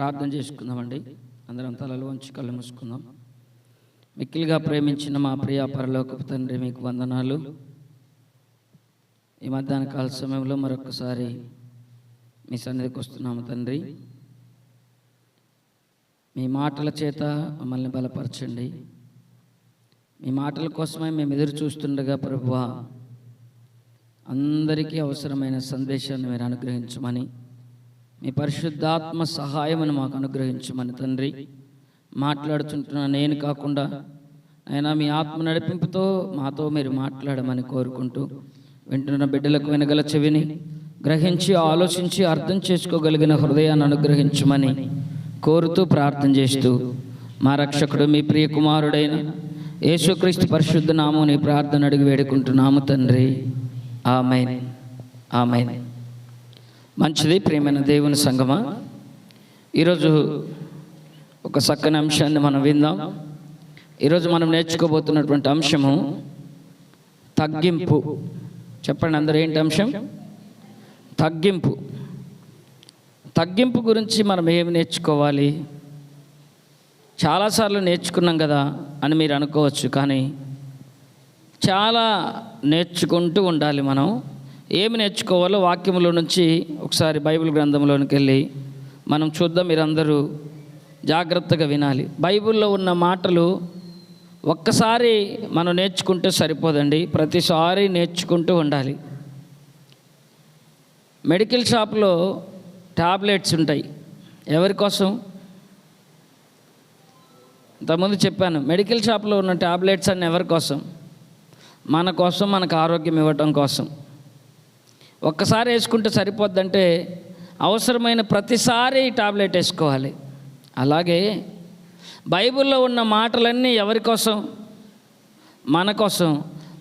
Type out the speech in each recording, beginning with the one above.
ప్రార్థన చేసుకుందామండి. అందరం తలలు వంచి కళ్ళు మూసుకుందాం. మిక్కిలిగా ప్రేమించిన మా ప్రియ పరలోకపు తండ్రి, మీకు వందనాలు. ఈ మధ్యాహ్న కాల సమయంలో మరొకసారి మీ సన్నిధికి వస్తున్నాము తండ్రి. మీ మాటల చేత మమ్మల్ని బలపరచండి. మీ మాటల కోసమే మేము ఎదురు చూస్తుండగా ప్రభువా, అందరికీ అవసరమైన సందేశాన్ని మీరు అనుగ్రహించమని, మీ పరిశుద్ధాత్మ సహాయమును మాకు అనుగ్రహించమని తండ్రి. మాట్లాడుతుంటున్న నేను కాకుండా అయినా మీ ఆత్మ నడిపింపుతో మాతో మీరు మాట్లాడమని కోరుకుంటూ, వింటున్న బిడ్డలకు వినగల చెవిని గ్రహించి ఆలోచించి అర్థం చేసుకోగలిగిన హృదయాన్ని అనుగ్రహించమని కోరుతూ ప్రార్థన చేస్తూ, మా రక్షకుడు మీ ప్రియ కుమారుడైన యేసుక్రీస్తు పరిశుద్ధ నామమున ఈ ప్రార్థన అడిగి వేడుకుంటున్నాము తండ్రి. ఆమేన్, ఆమేన్. మంచిది. ప్రియమైన దేవుని సంగమా, ఈరోజు ఒక చక్కని అంశాన్ని మనం విందాం. ఈరోజు మనం నేర్చుకోబోతున్నటువంటి అంశము తగ్గింపు. చెప్పండి అందరూ, ఏంటి అంశం? తగ్గింపు. తగ్గింపు గురించి మనం ఏమి నేర్చుకోవాలి? చాలాసార్లు నేర్చుకున్నాం కదా అని మీరు అనుకోవచ్చు, కానీ చాలా నేర్చుకుంటూ ఉండాలి. మనం ఏమి నేర్చుకోవాలో వాక్యములో నుంచి ఒకసారి బైబిల్ గ్రంథంలోనికి వెళ్ళి మనం చూద్దాం. మీరందరూ జాగ్రత్తగా వినాలి. బైబిల్లో ఉన్న మాటలు ఒక్కసారి మనం నేర్చుకుంటే సరిపోదండి, ప్రతిసారి నేర్చుకుంటూ ఉండాలి. మెడికల్ షాప్లో టాబ్లెట్స్ ఉంటాయి. ఎవరి కోసం? ఇంతకుముందు చెప్పాను, మెడికల్ షాప్లో ఉన్న టాబ్లెట్స్ అన్నీ ఎవరి కోసం? మన కోసం, మనకు ఆరోగ్యం ఇవ్వటం కోసం. ఒక్కసారి వేసుకుంటే సరిపోద్దంటే అవసరమైన ప్రతిసారి టాబ్లెట్ వేసుకోవాలి. అలాగే బైబిల్లో ఉన్న మాటలన్నీ ఎవరి కోసం? మన కోసం.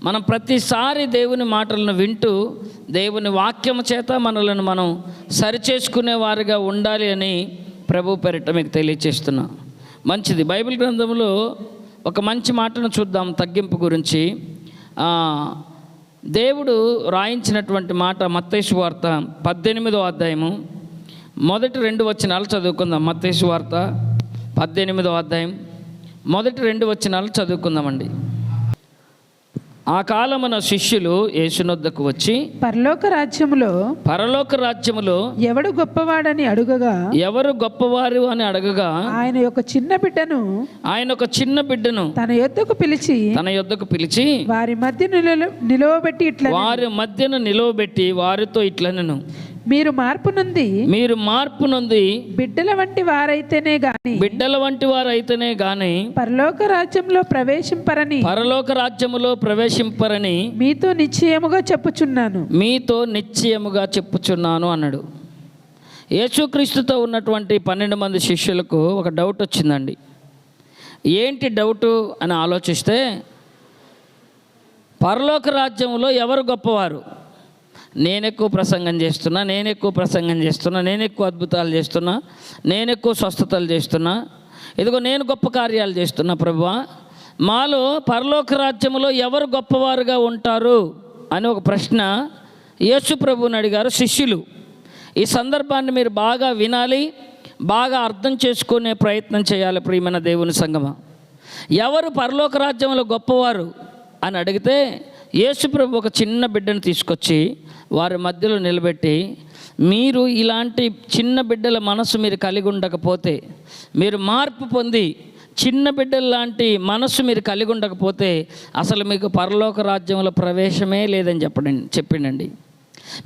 మనం ప్రతిసారి దేవుని మాటలను వింటూ దేవుని వాక్యము చేత మనలను మనం సరిచేసుకునే వారిగా ఉండాలి అని ప్రభు పేరిట మీకు తెలియచేస్తున్నా. మంచిది. బైబిల్ గ్రంథంలో ఒక మంచి మాటను చూద్దాం తగ్గింపు గురించి. దేవుడు రాయించినటువంటి మాట మత్తయి సువార్త 18వ అధ్యాయము మొదటి 2 వచనాలు చదువుకుందాం. మత్తయి సువార్త 18వ అధ్యాయం మొదటి 2 వచనాలు చదువుకుందామండి. ఆ కాలమున శిష్యులు యేసునొద్దకు వచ్చి, పరలోక రాజ్యములో ఎవడు గొప్పవాడని అడుగగా, ఎవరు గొప్పవారు అని అడగగా, ఆయన ఒక చిన్న బిడ్డను తన యొద్దకు పిలిచి వారి మధ్యను నిలవబెట్టి వారితో ఇట్లనెను, మీరు మార్పు నొంది బిడ్డల వంటి వారైతేనే గాని పరలోక రాజ్యములో ప్రవేశింపరని మీతో నిశ్చయముగా చెప్పుచున్నాను అన్నాడు. యేసుక్రీస్తుతో ఉన్నటువంటి 12 మంది శిష్యులకు ఒక డౌట్ వచ్చిందండి. ఏంటి డౌటు అని ఆలోచిస్తే, పరలోక రాజ్యంలో ఎవరు గొప్పవారు? నేను ఎక్కువ ప్రసంగం చేస్తున్నా, నేను ఎక్కువ అద్భుతాలు చేస్తున్నా, నేను ఎక్కువ స్వస్థతలు చేస్తున్నా, ఇదిగో నేను గొప్ప కార్యాలు చేస్తున్నా ప్రభువా, మాలో పరలోక రాజ్యంలో ఎవరు గొప్పవారుగా ఉంటారు అని ఒక ప్రశ్న యేసు ప్రభువుని అడిగారు శిష్యులు. ఈ సందర్భాన్ని మీరు బాగా వినాలి, బాగా అర్థం చేసుకునే ప్రయత్నం చేయాలి. ప్రియమైన దేవుని సంగమా, ఎవరు పరలోక రాజ్యంలో గొప్పవారు అని అడిగితే యేసు ప్రభు ఒక చిన్న బిడ్డను తీసుకొచ్చి వారి మధ్యలో నిలబెట్టి, మీరు ఇలాంటి చిన్న బిడ్డల మనసు మీరు కలిగి ఉండకపోతే, మీరు మార్పు పొంది చిన్న బిడ్డల లాంటి మనసు మీరు కలిగి ఉండకపోతే అసలు మీకు పరలోక రాజ్యంలో ప్రవేశమే లేదని చెప్పిండండి.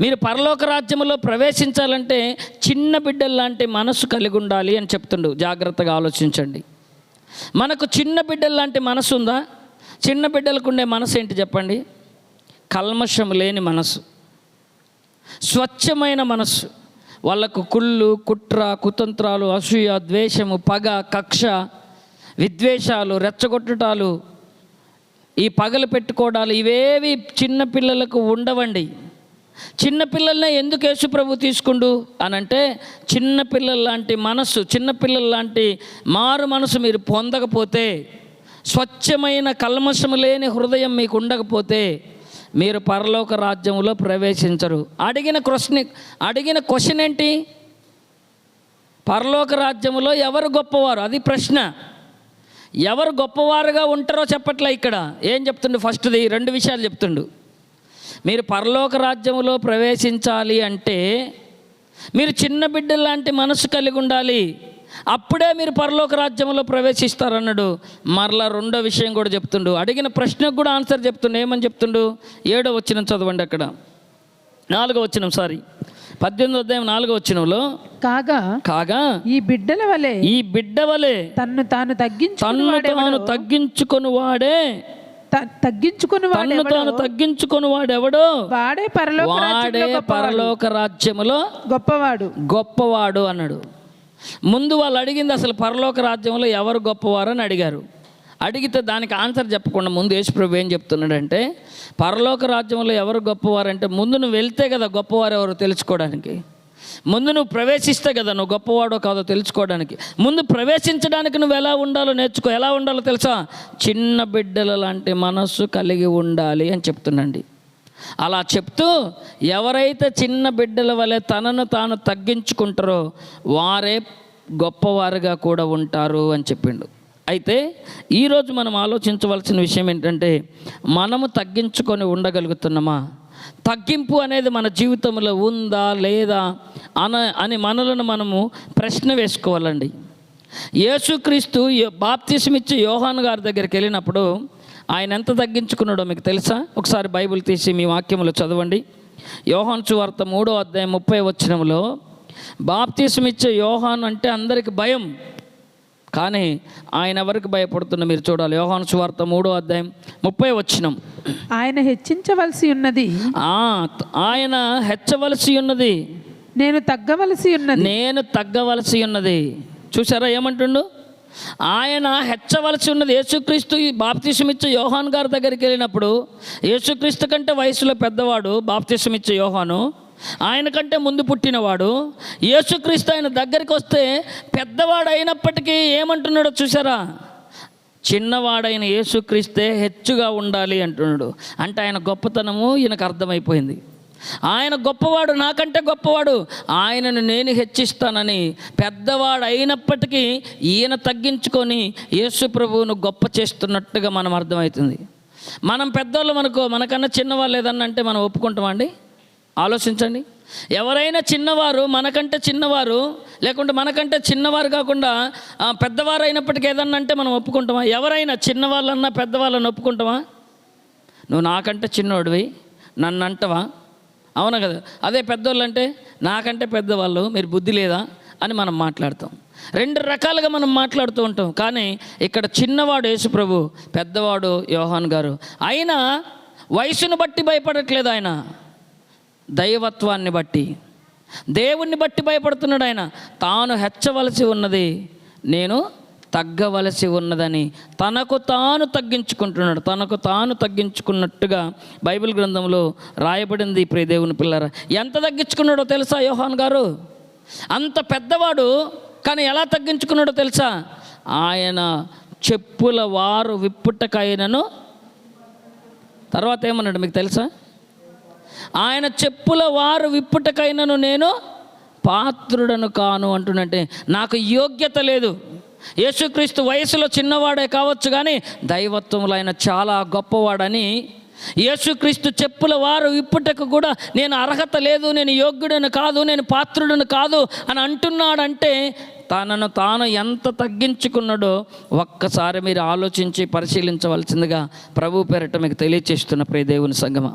మీరు పరలోక రాజ్యంలో ప్రవేశించాలంటే చిన్న బిడ్డల లాంటి మనసు కలిగి ఉండాలి అని చెప్తుండు. జాగ్రత్తగా ఆలోచించండి. మనకు చిన్న బిడ్డల లాంటి మనసు ఉందా? చిన్న బిడ్డలకు ఉండే మనసు ఏంటి చెప్పండి? కల్మషం లేని మనసు, స్వచ్ఛమైన మనసు. వాళ్ళకు కుళ్ళు, కుట్ర, కుతంత్రాలు, అసూయ, ద్వేషము, పగ, కక్ష, విద్వేషాలు, రెచ్చగొట్టటాలు, ఈ పగలు పెట్టుకోవడాలు ఇవేవి చిన్న పిల్లలకు ఉండవండి. చిన్నపిల్లలనే ఎందుకు యేసు ప్రభు తీసుకుండు అనంటే, చిన్నపిల్లల లాంటి మనసు, చిన్నపిల్లల లాంటి మారు మనసు మీరు పొందకపోతే, స్వచ్ఛమైన కల్మషము లేని హృదయం మీకు ఉండకపోతే మీరు పరలోక రాజ్యంలో ప్రవేశించరు. అడిగిన క్వశ్చన్ ఏంటి? పరలోక రాజ్యములో ఎవరు గొప్పవారు? అది ప్రశ్న. ఎవరు గొప్పవారుగా ఉంటారో చెప్పట్లే ఇక్కడ. ఏం చెప్తుండు? ఫస్ట్ది 2 విషయాలు చెప్తుండు. మీరు పరలోక రాజ్యములో ప్రవేశించాలి అంటే మీరు చిన్న బిడ్డల లాంటి మనసు కలిగి ఉండాలి. అప్పుడే మీరు పరలోక రాజ్యంలో ప్రవేశిస్తారన్నాడు. మరలా 2వ విషయం కూడా చెప్తుండు. అడిగిన ప్రశ్నకు కూడా ఆన్సర్ చెప్తుండు. ఏమని చెప్తుండు? 7వ వచనం చదవండి. అక్కడ 4వ వచనం, 18వ అధ్యాయం 4వ వచనంలో, కాగా ఈ బిడ్డ వలె తన్ను తాను తగ్గించుకొని వాడెవడో వాడే పరలోక రాజ్యములో గొప్పవాడు అన్నాడు. ముందు వాళ్ళు అడిగింది అసలు పరలోక రాజ్యంలో ఎవరు గొప్పవారు అని అడిగారు. అడిగితే దానికి ఆన్సర్ చెప్పకుండా ముందు యేసుప్రభు ఏం చెప్తున్నాడంటే, పరలోక రాజ్యంలో ఎవరు గొప్పవారంటే ముందు నువ్వు వెళ్తే కదా గొప్పవారు ఎవరో తెలుసుకోవడానికి. ముందు నువ్వు ప్రవేశిస్తే కదా నువ్వు గొప్పవాడో కాదో తెలుసుకోవడానికి. ముందు ప్రవేశించడానికి నువ్వు ఎలా ఉండాలో నేర్చుకో. ఎలా ఉండాలో తెలుసా? చిన్న బిడ్డల లాంటి మనస్సు కలిగి ఉండాలి అని చెప్తుండండి. అలా చెప్తూ ఎవరైతే చిన్న బిడ్డల వలె తనను తాను తగ్గించుకుంటారో వారే గొప్పవారుగా కూడా ఉంటారు అని చెప్పిండు. అయితే ఈరోజు మనం ఆలోచించవలసిన విషయం ఏంటంటే, మనము తగ్గించుకొని ఉండగలుగుతున్నామా? తగ్గింపు అనేది మన జీవితంలో ఉందా లేదా అని మనలను మనము ప్రశ్న వేసుకోవాలండి. యేసుక్రీస్తు బాప్తిస్మిచ్చి యోహాను గారి దగ్గరికి వెళ్ళినప్పుడు ఆయన ఎంత తగ్గించుకున్నాడో మీకు తెలుసా? ఒకసారి బైబిల్ తీసి మీ వాక్యములో చదవండి. యోహాను సువార్త 3వ అధ్యాయం 30వ వచనంలో, బాప్తిస్మిచ్చే యోహాను అంటే అందరికి భయం, కానీ ఆయన ఎవరికి భయపడుతున్నా మీరు చూడాలి. యోహాను సువార్త 3వ అధ్యాయం 30వ వచనం, ఆయన హెచ్చవలసి ఉన్నది, నేను తగ్గవలసి ఉన్నది. చూసారా ఏమంటుండు? ఆయన హెచ్చవలసి ఉన్నది. యేసుక్రీస్తు బాప్తిస్మిచ్చే యోహాను గారి దగ్గరికి వెళ్ళినప్పుడు, యేసుక్రీస్తు కంటే వయసులో పెద్దవాడు బాప్తిస్మిచ్చే యోహాను, ఆయన కంటే ముందు పుట్టినవాడు. యేసుక్రీస్తు ఆయన దగ్గరికి వస్తే పెద్దవాడు అయినప్పటికీ ఏమంటున్నాడో చూసారా? చిన్నవాడైన యేసుక్రీస్తే హెచ్చుగా ఉండాలి అంటున్నాడు. అంటే ఆయన గొప్పతనము ఈయనకు అర్థమైపోయింది. ఆయన గొప్పవాడు, నాకంటే గొప్పవాడు, ఆయనను నేను హెచ్చిస్తానని పెద్దవాడు అయినప్పటికీ ఈయన తగ్గించుకొని యేసు ప్రభువును గొప్ప చేస్తున్నట్టుగా మనం అర్థమవుతుంది. మనం పెద్దవాళ్ళు మనకన్నా చిన్నవాళ్ళు ఏదన్నా అంటే మనం ఒప్పుకుంటామా అండి? ఆలోచించండి. ఎవరైనా చిన్నవారు, మనకంటే చిన్నవారు, లేకుంటే మనకంటే చిన్నవారు కాకుండా పెద్దవారు అయినప్పటికీ ఏదన్నా అంటే మనం ఒప్పుకుంటామా? ఎవరైనా చిన్నవాళ్ళన్నా పెద్దవాళ్ళని ఒప్పుకుంటామా? నువ్వు నాకంటే చిన్నోడివి నన్ను అంటవా? అవునా కదా? అదే పెద్దవాళ్ళు అంటే నాకంటే పెద్దవాళ్ళు, మీరు బుద్ధి లేదా అని మనం మాట్లాడతాం. 2 రకాలుగా మనం మాట్లాడుతూ ఉంటాం. కానీ ఇక్కడ చిన్నవాడు యేసు ప్రభు, పెద్దవాడు యోహాను గారు. అయినా వయసును బట్టి భయపడట్లేదు, ఆయన దైవత్వాన్ని బట్టి, దేవుణ్ణి బట్టి భయపడుతున్నాడు. ఆయన తాను హెచ్చవలసి ఉన్నది, నేను తగ్గవలసి ఉన్నదని తనకు తాను తగ్గించుకుంటున్నాడు. తనకు తాను తగ్గించుకున్నట్టుగా బైబిల్ గ్రంథంలో రాయబడింది. ప్రియ దేవుని పిల్లరా, ఎంత తగ్గించుకున్నాడో తెలుసా యోహాను గారు? అంత పెద్దవాడు, కానీ ఎలా తగ్గించుకున్నాడో తెలుసా? ఆయన చెప్పుల వారు విప్పుటకైనను, తర్వాత ఏమన్నాడు మీకు తెలుసా? ఆయన చెప్పుల వారు విప్పుటకైనను నేను పాత్రుడను కాను అంటున్నట్టే. నాకు యోగ్యత లేదు. యేసుక్రీస్తు వయసులో చిన్నవాడే కావచ్చు, కానీ దైవత్వంలో ఆయన చాలా గొప్పవాడని, యేసుక్రీస్తు చెప్పుల వారు విప్పుటకు కూడా నేను అర్హత లేదు, నేను యోగ్యుడను కాదు, నేను పాత్రుడను కాదు అని అంటున్నాడంటే తనను తాను ఎంత తగ్గించుకున్నాడో ఒక్కసారి మీరు ఆలోచించి పరిశీలించవలసిందిగా ప్రభు పేరిట మీకు తెలియచేస్తున్న ప్రియ దేవుని సంగమా.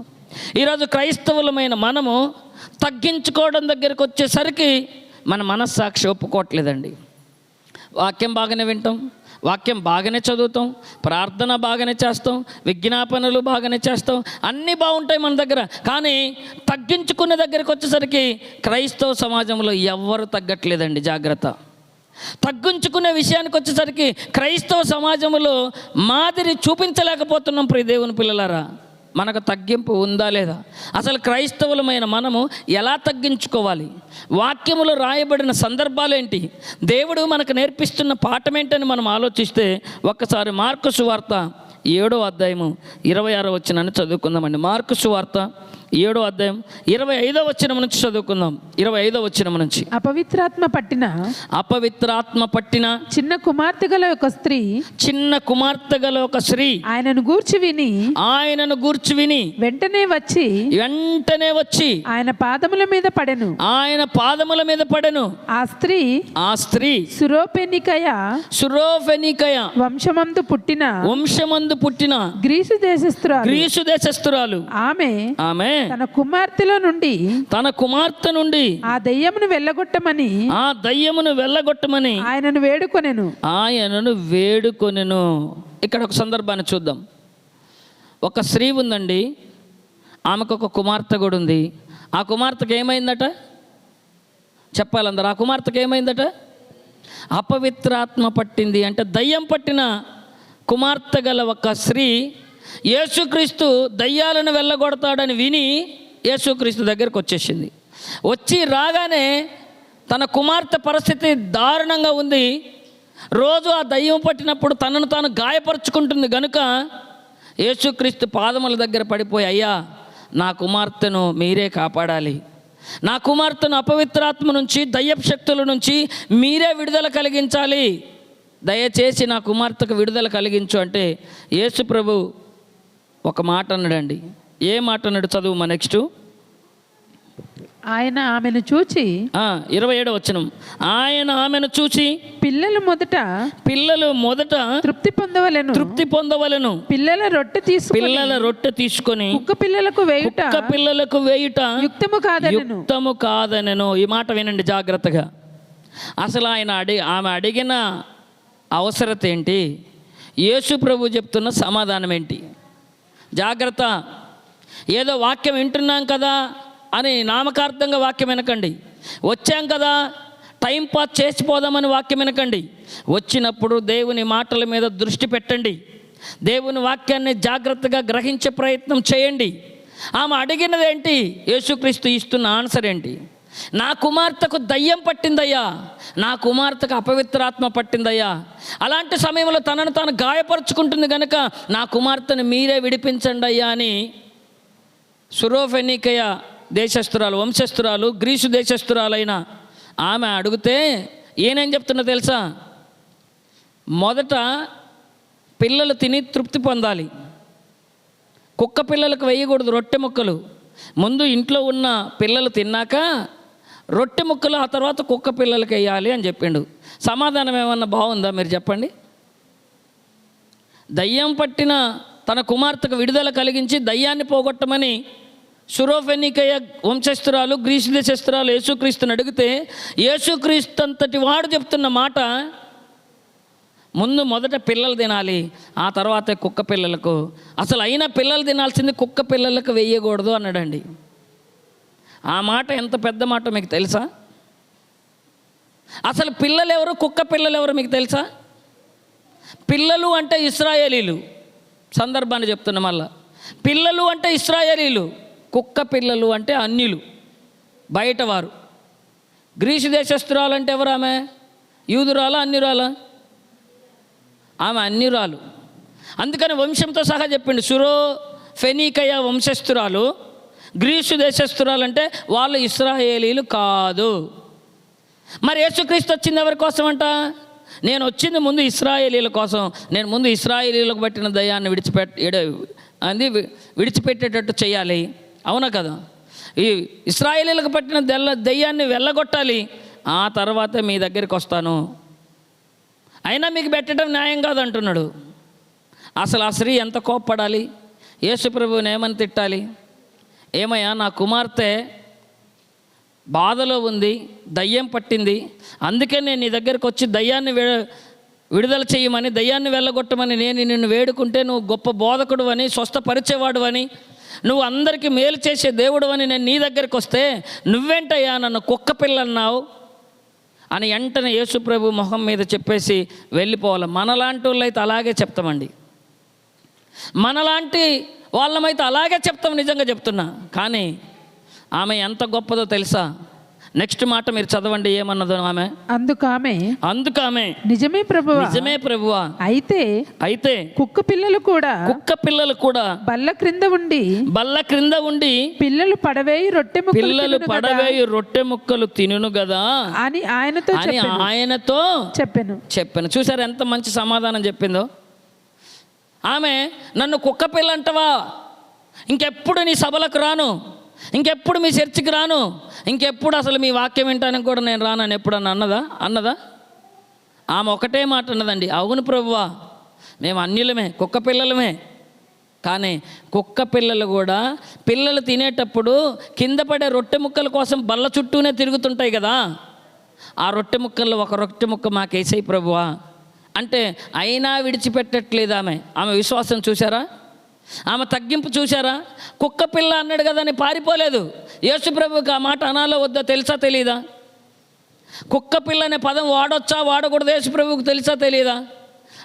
ఈరోజు క్రైస్తవులమైన మనము తగ్గించుకోవడం దగ్గరికి వచ్చేసరికి మన మనస్సాక్షి ఒప్పుకోవట్లేదండి. వాక్యం బాగానే వింటాం, వాక్యం బాగానే చదువుతాం, ప్రార్థన బాగానే చేస్తాం, విజ్ఞాపనలు బాగానే చేస్తాం, అన్నీ బాగుంటాయి మన దగ్గర. కానీ తగ్గించుకునే దగ్గరికి వచ్చేసరికి క్రైస్తవ సమాజంలో ఎవ్వరు తగ్గట్లేదండి. జాగ్రత్త. తగ్గించుకునే విషయానికి వచ్చేసరికి క్రైస్తవ సమాజంలో మాదిరి చూపించలేకపోతున్నాం. ప్రియ దేవుని పిల్లలారా, మనకు తగ్గింపు ఉందా లేదా? అసలు క్రైస్తవులమైన మనము ఎలా తగ్గించుకోవాలి? వాక్యములో రాయబడిన సందర్భాలు ఏంటి? దేవుడు మనకు నేర్పిస్తున్న పాఠం ఏంటని మనం ఆలోచిస్తే ఒక్కసారి మార్కు సువార్త 7వ అధ్యాయము 26వ వచనాన్ని చదువుకుందామండి. మార్కు సువార్త 7వ అధ్యాయం 25వ వచనం నుంచి చదువుకుందాం. 25వ వచనం నుంచి. అపవిత్రాత్మ పట్టిన చిన్న కుమార్తె గల ఒక స్త్రీ ఆయనను గూర్చి విని వెంటనే వచ్చి ఆయన పాదముల మీద పడెను. ఆ స్త్రీ సురోఫెనికయ వంశమందు పుట్టిన గ్రీసు దేశస్థురాలు. ఆమె తన కుమార్తె నుండి ఆ దయ్యమును వెళ్ళగొట్టమని ఆయనను వేడుకొనెను. ఇక్కడ ఒక సందర్భాన్ని చూద్దాం. ఒక స్త్రీ ఉందండి, ఆమెకు ఒక కుమార్తె కూడా ఉంది. ఆ కుమార్తెకి ఏమైందట చెప్పాలందరూ? ఆ కుమార్తెకి ఏమైందట? అపవిత్రాత్మ పట్టింది. అంటే దయ్యం పట్టిన కుమార్తె గల ఒక స్త్రీ యేసుక్రీస్తు దయ్యాలను వెళ్ళగొడతాడని విని యేసుక్రీస్తు దగ్గరికి వచ్చేసింది. వచ్చి రాగానే తన కుమార్తె పరిస్థితి దారుణంగా ఉంది. రోజు ఆ దయ్యం పట్టినప్పుడు తనను తాను గాయపరుచుకుంటుంది గనుక యేసుక్రీస్తు పాదముల దగ్గర పడిపోయి, అయ్యా నా కుమార్తెను మీరే కాపాడాలి, నా కుమార్తెను అపవిత్రాత్మ నుంచి దయ్యపు శక్తుల నుంచి మీరే విడుదల కలిగించాలి, దయచేసి నా కుమార్తెకు విడుదల కలిగించు అంటే యేసు ప్రభు ఒక మాట అన్నాడండి. ఏ మాట అన్నాడు? చదువు మా నెక్స్ట్. ఆయన ఆమెను చూచి 27వ వచనం. ఆయన ఆమెను చూచి పిల్లలు మొదట తృప్తి పొందవలెను. పిల్లల రొట్టె తీసుకొని కుక్క పిల్లలకు వేయుట యుక్తము కాదనెను. ఈ మాట వినండి జాగ్రత్తగా. అసలు ఆమె అడిగిన అవసరత ఏంటి? యేసు ప్రభు చెప్తున్న సమాధానం ఏంటి? జాగ్రత్త. ఏదో వాక్యం వింటున్నాం కదా అని నామకార్థంగా వాక్యం వినకండి. వచ్చాం కదా టైం పాస్ చేసిపోదామని వాక్యం వినకండి. వచ్చినప్పుడు దేవుని మాటల మీద దృష్టి పెట్టండి. దేవుని వాక్యాన్ని జాగ్రత్తగా గ్రహించే ప్రయత్నం చేయండి. ఆమె అడిగినది ఏంటి? యేసుక్రీస్తు ఇస్తున్న ఆన్సర్ ఏంటి? నా కుమార్తెకు దయ్యం పట్టిందయ్యా, నా కుమార్తెకు అపవిత్రాత్మ పట్టిందయ్యా. అలాంటి సమయంలో తనను తాను గాయపరుచుకుంటుంది కనుక నా కుమార్తెను మీరే విడిపించండి అయ్యా అని సురోఫెనికయ దేశస్థురాలు, వంశస్థురాలు, గ్రీసు దేశస్థురాలైన ఆమె అడిగితే ఈయనేం చెప్తున్నా తెలుసా? మొదట పిల్లలు తిని తృప్తి పొందాలి. కుక్క పిల్లలకు వేయకూడదు రొట్టె ముక్కలు. ముందు ఇంట్లో ఉన్న పిల్లలు తిన్నాక రొట్టె ముక్కలు, ఆ తర్వాత కుక్క పిల్లలకి వేయాలి అని చెప్పిండు. సమాధానం ఏమన్నా బాగుందా మీరు చెప్పండి? దయ్యం పట్టిన తన కుమార్తెకు విడుదల కలిగించి దయ్యాన్ని పోగొట్టమని సురోఫెనికయ వంశస్థురాలు, గ్రీసు దేశస్థురాలు యేసుక్రీస్తుని అడిగితే యేసుక్రీస్తు అంతటి వాడు చెప్తున్న మాట, మొదట పిల్లలు తినాలి, ఆ తర్వాత కుక్క పిల్లలకు. అసలు అయినా పిల్లలు తినాల్సింది కుక్క పిల్లలకు వేయకూడదు అన్నాడండి. ఆ మాట ఎంత పెద్ద మాట మీకు తెలుసా? అసలు పిల్లలు ఎవరు, కుక్క పిల్లలు ఎవరు మీకు తెలుసా? పిల్లలు అంటే ఇశ్రాయేలీలు. సందర్భాన్ని చెప్తున్నా మళ్ళా. పిల్లలు అంటే ఇశ్రాయేలీలు, కుక్క పిల్లలు అంటే అన్యులు, బయటవారు. గ్రీసు దేశస్థురాలు అంటే ఎవరు? ఆమె యూదురాలా అన్యురాలా? ఆమె అన్యురాలు. అందుకని వంశంతో సహా చెప్పిండు. సురోఫెనికయ వంశస్థురాలు, గ్రీసు దేశస్థురాలు అంటే వాళ్ళు ఇశ్రాయేలీలు కాదు. మరి యేసుక్రీస్తు వచ్చింది ఎవరి కోసం అంట? నేను వచ్చింది ముందు ఇశ్రాయేలీల కోసం. నేను ముందు ఇశ్రాయేలీలకు పట్టిన దయ్యాన్ని విడిచిపెట్టేటట్టు చేయాలి. అవునా కదా? ఈ ఇశ్రాయేలీలకు పట్టిన దయ్యాన్ని వెళ్ళగొట్టాలి, ఆ తర్వాత మీ దగ్గరికి వస్తాను, అయినా మీకు పెట్టడం న్యాయం కాదంటున్నాడు. అసలు ఆ స్త్రీ ఎంత కోప్పడాలి? యేసు ప్రభువుని ఏమని తిట్టాలి? ఏమయ్యా, నా కుమార్తె బాధలో ఉంది, దయ్యం పట్టింది, అందుకే నేను నీ దగ్గరికి వచ్చి దయ్యాన్ని విడుదల చేయమని, దయ్యాన్ని వెళ్ళగొట్టమని నేను నిన్ను వేడుకుంటే నువ్వు గొప్ప బోధకుడు అని, స్వస్థపరిచేవాడు అని, నువ్వు అందరికీ మేలు చేసే దేవుడు అని నేను నీ దగ్గరికి వస్తే నువ్వేంటయ్యా నన్ను కుక్క పిల్లన్నావు అని వెంటనే యేసు ప్రభు మొహం మీద చెప్పేసి వెళ్ళిపోవాలి. మనలాంటి వాళ్ళు అయితే అలాగే చెప్తామండి. మనలాంటి వాళ్ళమైతే అలాగే చెప్తాం, నిజంగా చెప్తున్నా. కానీ ఆమె ఎంత గొప్పదో తెలుసా? నెక్స్ట్ మాట మీరు చదవండి, ఏమన్నదో ఆమె. అందుకామె నిజమే ప్రభువా, అయితే కుక్క పిల్లలు కూడా బల్ల క్రింద ఉండి పిల్లలు పడవేయి రొట్టె ముక్కలు తినును గదా అని ఆయనతో చెప్పాను. చూసారు ఎంత మంచి సమాధానం చెప్పిందో ఆమె. నన్ను కుక్క పిల్ల అంటవా, ఇంకెప్పుడు నీ సభలకు రాను, ఇంకెప్పుడు మీ చర్చికి రాను, ఇంకెప్పుడు అసలు మీ వాక్యం వింటానికి కూడా నేను రానని ఎప్పుడన్నా అన్నదా? ఆమె ఒకటే మాట అన్నదండి, అవును ప్రభువా, మేము అన్యులమే, కుక్క పిల్లలమే. కానీ కుక్క పిల్లలు కూడా పిల్లలు తినేటప్పుడు కింద పడే రొట్టె ముక్కల కోసం బల్ల చుట్టూనే తిరుగుతుంటాయి కదా, ఆ రొట్టె ముక్కల్లో ఒక రొట్టె ముక్క మాకేసాయి ప్రభువా అంటే అయినా విడిచిపెట్టట్లేదు ఆమె విశ్వాసం చూసారా, ఆమె తగ్గింపు చూసారా? కుక్క పిల్ల అన్నాడు కదా అని పారిపోలేదు. యేసు ప్రభువుకి ఆ మాట అనాలో వద్దా తెలుసా తెలీదా? కుక్క పిల్ల అనే పదం వాడొచ్చా వాడకూడదు యేసు ప్రభువుకి తెలుసా తెలీదా?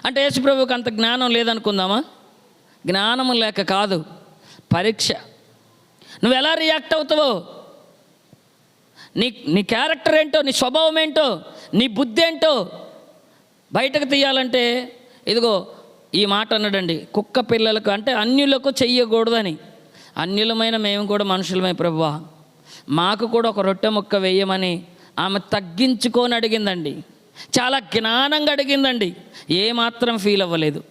అంటే యేసు ప్రభువుకి అంత జ్ఞానం లేదనుకుందామా? జ్ఞానం లేక కాదు, పరీక్ష. నువ్వు ఎలా రియాక్ట్ అవుతావో, నీ క్యారెక్టర్ ఏంటో, నీ స్వభావం ఏంటో, నీ బుద్ధి ఏంటో బయటకు తీయాలంటే ఇదిగో ఈ మాట అన్నాడండి, కుక్క పిల్లలకు అంటే అన్యులకు చెయ్యకూడదని. అన్యులమైన మేము కూడా మనుషులమే ప్రభువా, మాకు కూడా ఒక రొట్టె ముక్క వేయమని ఆమె తగ్గించుకొని అడిగిందండి. చాలా జ్ఞానంగా అడిగిందండి, ఏమాత్రం ఫీల్ అవ్వలేదు,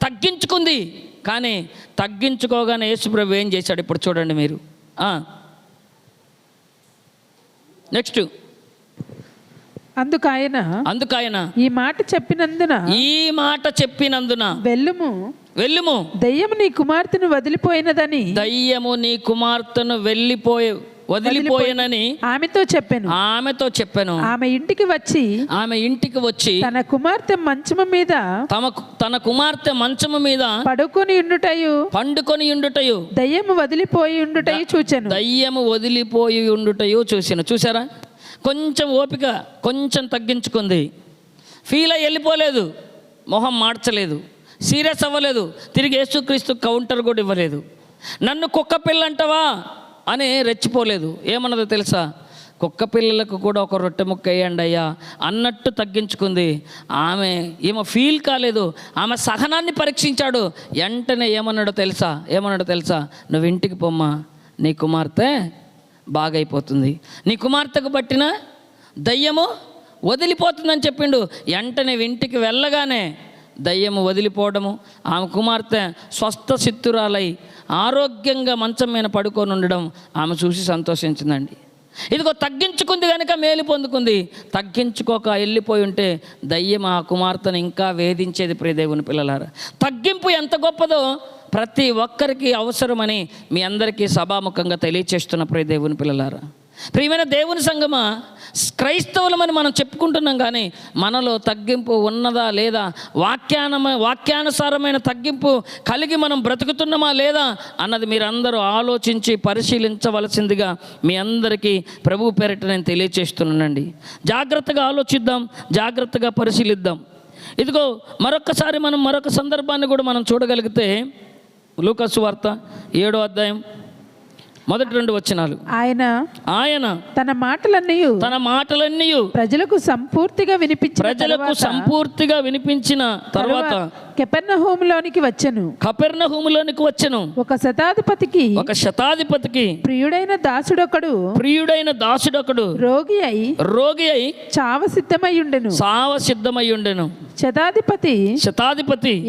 తగ్గించుకుంది. కానీ తగ్గించుకోగానే యేసు ప్రభు ఏం చేశాడు ఇప్పుడు చూడండి మీరు. నెక్స్ట్ అందుకాయన ఈ మాట చెప్పినందున వెళ్ళుము దయ్యము నీ కుమార్తెను వదిలిపోయేనని ఆమెతో చెప్పాను. ఆమె ఇంటికి వచ్చి తన కుమార్తె మంచము మీద పండుకొని ఉండుటయు దయ్యము వదిలిపోయి ఉండుటయు చూచెను. చూసారా, కొంచెం ఓపిక, కొంచెం తగ్గించుకుంది, ఫీల్ అయ్యి వెళ్ళిపోలేదు, మొహం మార్చలేదు, సీరియస్ అవ్వలేదు, తిరిగి యేసుక్రీస్తు కౌంటర్ కూడా ఇవ్వలేదు. నన్ను కుక్క పిల్ల అంటవా అని రెచ్చిపోలేదు. ఏమన్నదో తెలుసా? కుక్క పిల్లలకు కూడా ఒక రొట్టె ముక్క వేయండి అయ్యా అన్నట్టు తగ్గించుకుంది. ఏమో ఫీల్ కాలేదు, ఆమె సహనాన్ని పరీక్షించాడు. వెంటనే ఏమన్నాడో తెలుసా? నువ్వు ఇంటికి పొమ్మా, నీ కుమార్తె బాగైపోతుంది, నీ కుమార్తెకు పట్టిన దయ్యము వదిలిపోతుందని చెప్పిండు. వెంటనే ఇంటికి వెళ్ళగానే దయ్యము వదిలిపోవడము, ఆమె కుమార్తె స్వస్థ చిత్తురాలై ఆరోగ్యంగా మంచం మీద పడుకొని ఉండడం ఆమె చూసి సంతోషించిందండి. ఇదిగో తగ్గించుకుంది కనుక మేలు పొందుకుంది. తగ్గించుకోక వెళ్ళిపోయి ఉంటే దయ్యం ఆ కుమార్తెను ఇంకా వేధించేది. ప్రియ దేవుని పిల్లలారా, తగ్గింపు ఎంత గొప్పదో ప్రతి ఒక్కరికి అవసరమని మీ అందరికీ సభాముఖంగా తెలియచేస్తున్న ప్రియ దేవుని పిల్లలారా, ప్రియమైన దేవుని సంగమా, క్రైస్తవులమని మనం చెప్పుకుంటున్నాం, కానీ మనలో తగ్గింపు ఉన్నదా లేదా, వాక్యానుసారమైన తగ్గింపు కలిగి మనం బ్రతుకుతున్నామా లేదా అన్నది మీరందరూ ఆలోచించి పరిశీలించవలసిందిగా మీ అందరికీ ప్రభు పేరిట నేను తెలియచేస్తున్నానండి. జాగ్రత్తగా ఆలోచిద్దాం, జాగ్రత్తగా పరిశీలిద్దాం. ఇదిగో మరొక సందర్భాన్ని కూడా మనం చూడగలిగితే లూకా సువార్త 7వ అధ్యాయం మొదటి 2 వచనాలు. ఆయన తన మాటలన్నీ ప్రజలకు సంపూర్తిగా వినిపించిన తర్వాత కపెర్నహూములోనికి వచ్చెను. ఒక శతాధిపతికి ప్రియుడైన దాసుడొకడు రోగి అయి చావ సిద్ధమై ఉండెను. శతాధిపతి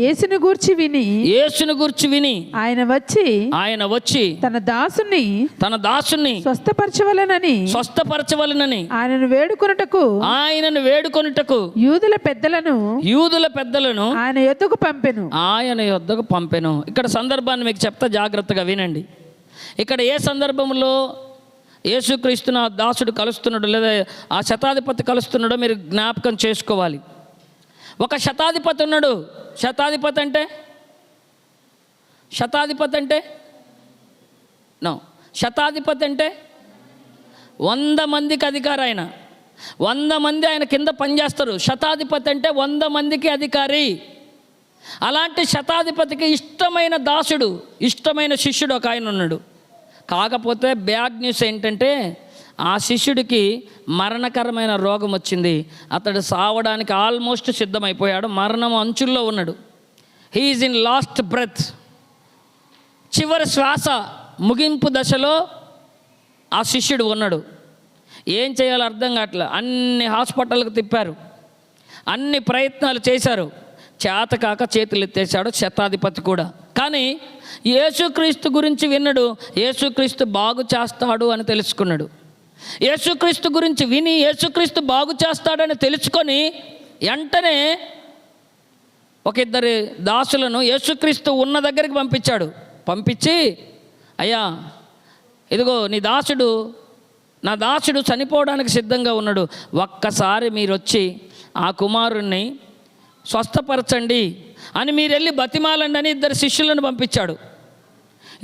యేసును గూర్చి విని ఆయన వచ్చి తన దాసుని స్వస్థపరచవలెనని ఆయనను వేడుకొనుటకు యూదుల పెద్దలను ఆయన యొద్దకు పంపెను. ఇక్కడ సందర్భాన్ని మీకు చెప్తా, జాగ్రత్తగా వినండి. ఇక్కడ ఏ సందర్భంలో యేసుక్రీస్తును ఆ దాసుడు కలుస్తున్నాడో లేదా ఆ శతాధిపతి కలుస్తున్నాడో మీరు జ్ఞాపకం చేసుకోవాలి. ఒక శతాధిపతి ఉన్నాడు. శతాధిపతి అంటే శతాధిపతి అంటే 100 మందికి అధికారి. ఆయన 100 మంది ఆయన కింద పనిచేస్తారు. శతాధిపతి అంటే 100 మందికి అధికారి. అలాంటి శతాధిపతికి ఇష్టమైన దాసుడు, ఇష్టమైన శిష్యుడు ఒక ఆయన ఉన్నాడు. కాకపోతే బ్యాడ్ న్యూస్ ఏంటంటే ఆ శిష్యుడికి మరణకరమైన రోగం వచ్చింది. అతడు సావడానికి ఆల్మోస్ట్ సిద్ధమైపోయాడు, మరణం అంచుల్లో ఉన్నాడు. హీఈస్ ఇన్ లాస్ట్ బ్రెత్, చివరి శ్వాస ముగింపు దశలో ఆ శిష్యుడు ఉన్నాడు. ఏం చేయాలో అర్థం కావట్లే. అన్ని హాస్పిటల్కి తిప్పారు, అన్ని ప్రయత్నాలు చేశారు, చేతకాక చేతులు ఎత్తేసాడు శతాధిపతి కూడా. కానీ యేసుక్రీస్తు గురించి విన్నాడు, యేసుక్రీస్తు బాగు చేస్తాడు అని తెలుసుకున్నాడు. యేసుక్రీస్తు గురించి విని యేసుక్రీస్తు బాగు చేస్తాడని తెలుసుకొని వెంటనే ఒక ఇద్దరు దాసులను యేసుక్రీస్తు ఉన్న దగ్గరికి పంపించాడు. పంపించి, అయ్యా ఇదిగో నా దాసుడు చనిపోవడానికి సిద్ధంగా ఉన్నాడు, ఒక్కసారి మీరు వచ్చి ఆ కుమారుణ్ణి స్వస్థపరచండి అని మీరు వెళ్ళి బతిమాలండి అని ఇద్దరు శిష్యులను పంపించాడు.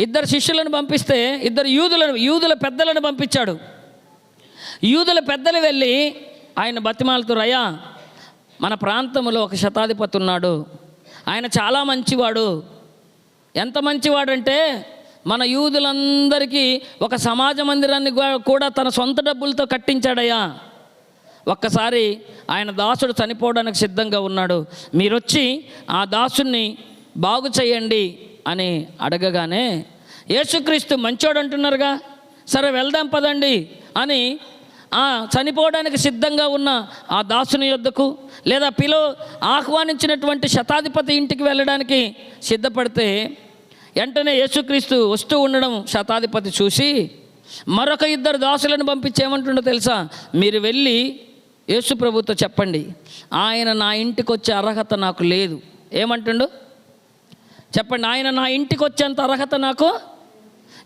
ఇద్దరు శిష్యులను పంపిస్తే ఇద్దరు యూదుల పెద్దలను పంపించాడు. యూదుల పెద్దలు వెళ్ళి ఆయన బతిమాలుతారు, అయ్యా మన ప్రాంతంలో ఒక శతాధిపతి ఉన్నాడు, ఆయన చాలా మంచివాడు. ఎంత మంచివాడంటే మన యూదులందరికీ ఒక సమాజ మందిరాన్ని కూడా తన సొంత డబ్బులతో కట్టించాడయ్యా. ఒక్కసారి ఆయన దాసుడు చనిపోవడానికి సిద్ధంగా ఉన్నాడు, మీరొచ్చి ఆ దాసుని బాగు చేయండి అని అడగగానే యేసుక్రీస్తు మంచోడు అంటున్నారుగా, సరే వెళ్దాం పదండి అని చనిపోవడానికి సిద్ధంగా ఉన్న ఆ దాసుని యొద్దకు లేదా ఆహ్వానించినటువంటి శతాధిపతి ఇంటికి వెళ్ళడానికి సిద్ధపడితే వెంటనే యేసుక్రీస్తు వస్తూ ఉండడం శతాధిపతి చూసి మరొక ఇద్దరు దాసులను పంపించేమంటుండో తెలుసా, మీరు వెళ్ళి యేసు ప్రభుతో చెప్పండి, ఆయన నా ఇంటికి వచ్చే అర్హత నాకు లేదు. ఏమంటుండు చెప్పండి, ఆయన నా ఇంటికి వచ్చేంత అర్హత నాకు.